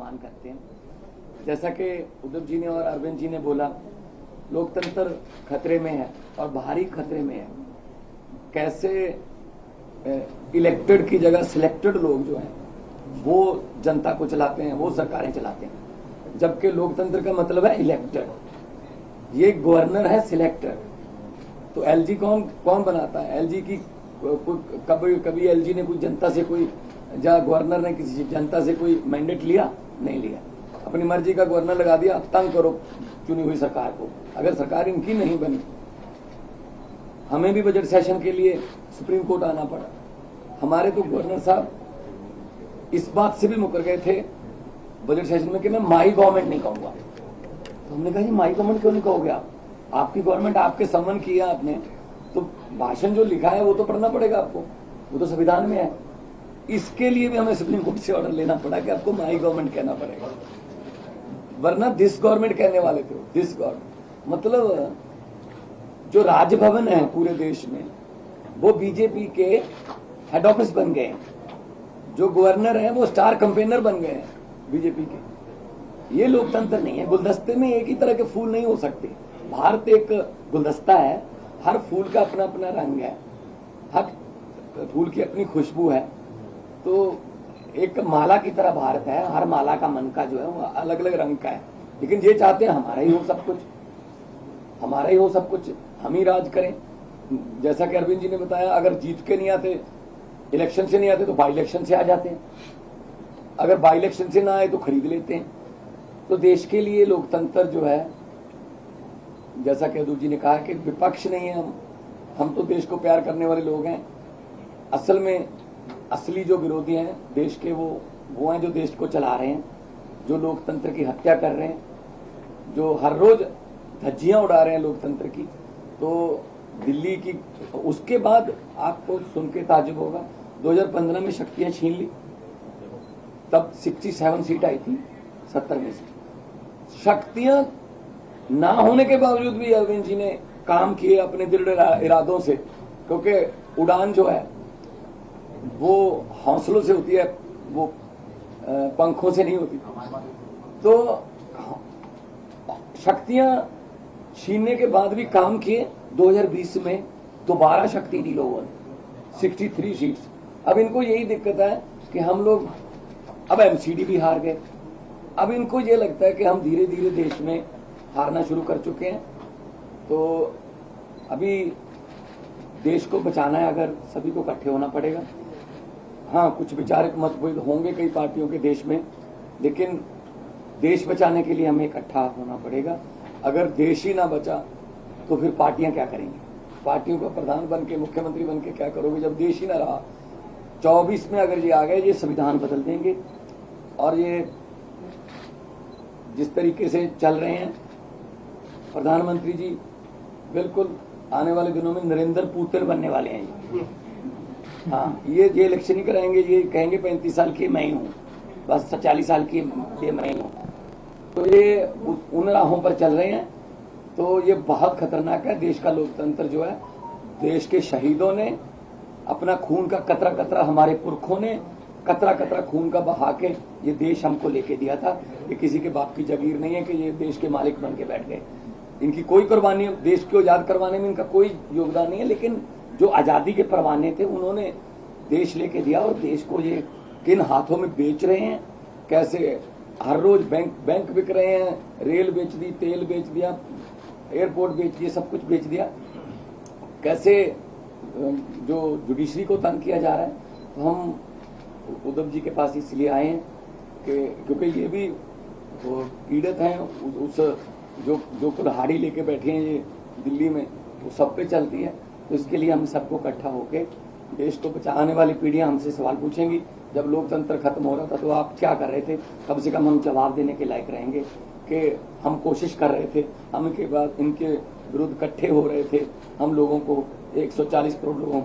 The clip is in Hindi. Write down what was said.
सम्मान करते हैं। जैसा कि उद्धव जी ने और अरविंद जी ने बोला, लोकतंत्र खतरे में है और भारी खतरे में है। कैसे इलेक्टेड की जगह सिलेक्टेड लोग जो हैं वो जनता को चलाते हैं, वो सरकारें चलाते हैं, जबकि लोकतंत्र का मतलब है इलेक्टेड। ये गवर्नर है सिलेक्टेड। तो एलजी कौन बनाता है? एलजी की कभी एलजी ने कोई जनता से कोई गवर्नर ने किसी जनता से कोई मैंडेट लिया? नहीं लिया। अपनी मर्जी का गवर्नर लगा दिया, अब तंग करो चुनी हुई सरकार को। अगर सरकार इनकी नहीं बनी, हमें भी बजट सेशन के लिए सुप्रीम कोर्ट आना पड़ा। हमारे तो गवर्नर साहब इस बात से भी मुकर गए थे बजट सेशन में कि मैं माई गवर्नमेंट नहीं कहूंगा। तो हमने कहा जी माई गवर्नमेंट क्यों नहीं कहोगे आप? आपकी गवर्नमेंट, आपके सम्मान किया आपने, तो भाषण जो लिखा है वो तो पढ़ना पड़ेगा आपको, वो तो संविधान में है। इसके लिए भी हमें सुप्रीम कोर्ट से ऑर्डर लेना पड़ा कि आपको माई गवर्नमेंट कहना पड़ेगा, वरना दिस गवर्नमेंट कहने वाले थे। दिस गवर्नमेंट मतलब जो राजभवन है पूरे देश में वो बीजेपी के हेड ऑफिस बन गए हैं। जो गवर्नर है वो स्टार कैंपेनर बन गए हैं बीजेपी के। ये लोकतंत्र नहीं है। गुलदस्ते में एक ही तरह के फूल नहीं हो सकते। भारत एक गुलदस्ता है, हर फूल का अपना अपना रंग है, हर फूल की अपनी खुशबू है। तो एक माला की तरह भारत है, हर माला का मन का जो है वो अलग अलग रंग का है। लेकिन ये चाहते हैं हमारा ही हो सब कुछ, हमारा ही हो सब कुछ, हम ही राज करें। जैसा कि अरविंद जी ने बताया, अगर जीत के नहीं आते, इलेक्शन से नहीं आते तो बाई इलेक्शन से आ जाते हैं, अगर बाई इलेक्शन से ना आए तो खरीद लेते हैं। तो देश के लिए लोकतंत्र जो है, जैसा कि अदूर जी ने कहा कि विपक्ष नहीं है हम तो देश को प्यार करने वाले लोग हैं। असल में असली जो विरोधी हैं देश के वो हैं जो देश को चला रहे हैं, जो लोकतंत्र की हत्या कर रहे हैं, जो हर रोज धज्जियां उड़ा रहे हैं लोकतंत्र की। तो दिल्ली की, उसके बाद आपको सुन के ताज्जुब होगा, 2015 में शक्तियां छीन ली, तब 67 सीट आई थी 70 में से। शक्तियां ना होने के बावजूद भी अरविंद जी ने काम किए अपने दृढ़ इरादों से, क्योंकि उड़ान जो है वो हौसलों से होती है, वो पंखों से नहीं होती। तो शक्तियां छीनने के बाद भी काम किए। 2020 में दोबारा शक्ति दी लोगों ने 63 सीट्स। अब इनको यही दिक्कत है कि हम लोग अब एमसीडी भी हार गए। अब इनको ये लगता है कि हम धीरे धीरे देश में हारना शुरू कर चुके हैं। तो अभी देश को बचाना है, अगर सभी को इकट्ठे होना पड़ेगा। हाँ, कुछ विचारक मतभेद होंगे कई पार्टियों के देश में, लेकिन देश बचाने के लिए हमें इकट्ठा होना पड़ेगा। अगर देश ही ना बचा तो फिर पार्टियां क्या करेंगी? पार्टियों का प्रधान बन के, मुख्यमंत्री बन के क्या करोगे जब देश ही ना रहा? 24 में अगर ये आ गए, ये संविधान बदल देंगे। और ये जिस तरीके से चल रहे हैं प्रधानमंत्री जी, बिल्कुल आने वाले दिनों में नरेंद्र पुतिन बनने वाले हैं ये। हाँ, ये इलेक्शन ही कराएंगे, ये कहेंगे 35 साल की मैं ही हूँ, बस 40 साल की ये मैं ही हूँ। तो ये उन राहों पर चल रहे हैं। तो ये बहुत खतरनाक है। देश का लोकतंत्र जो है, देश के शहीदों ने अपना खून का कतरा कतरा, हमारे पुरखों ने कतरा कतरा खून का बहा के ये देश हमको लेके दिया था। ये किसी के बाप की जागीर नहीं है कि ये देश के मालिक बन के बैठ गए। इनकी कोई कुर्बानी, देश को आजाद करवाने में इनका कोई योगदान नहीं है, लेकिन जो आजादी के परवाने थे उन्होंने देश लेके दिया। और देश को ये किन हाथों में बेच रहे हैं, कैसे हर रोज बैंक बिक रहे हैं, रेल बेच दी, तेल बेच दिया, एयरपोर्ट बेच दिए, सब कुछ बेच दिया। कैसे जो जुडिशरी को तंग किया जा रहा है। तो हम उद्धव जी के पास इसलिए आए हैं कि क्योंकि ये भी पीड़ित हैं, उस जो कुल्हाड़ी लेके बैठे हैं ये दिल्ली में, वो सब पे चलती है। तो इसके लिए हम सबको इकट्ठा होकर देश को बचाने वाली पीढ़ियां हमसे सवाल पूछेंगी, जब लोकतंत्र खत्म हो रहा था तो आप क्या कर रहे थे? कम से कम हम जवाब देने के लायक रहेंगे कि हम कोशिश कर रहे थे, हम इनके विरुद्ध इकट्ठे हो रहे थे, हम लोगों को 140 करोड़ लोगों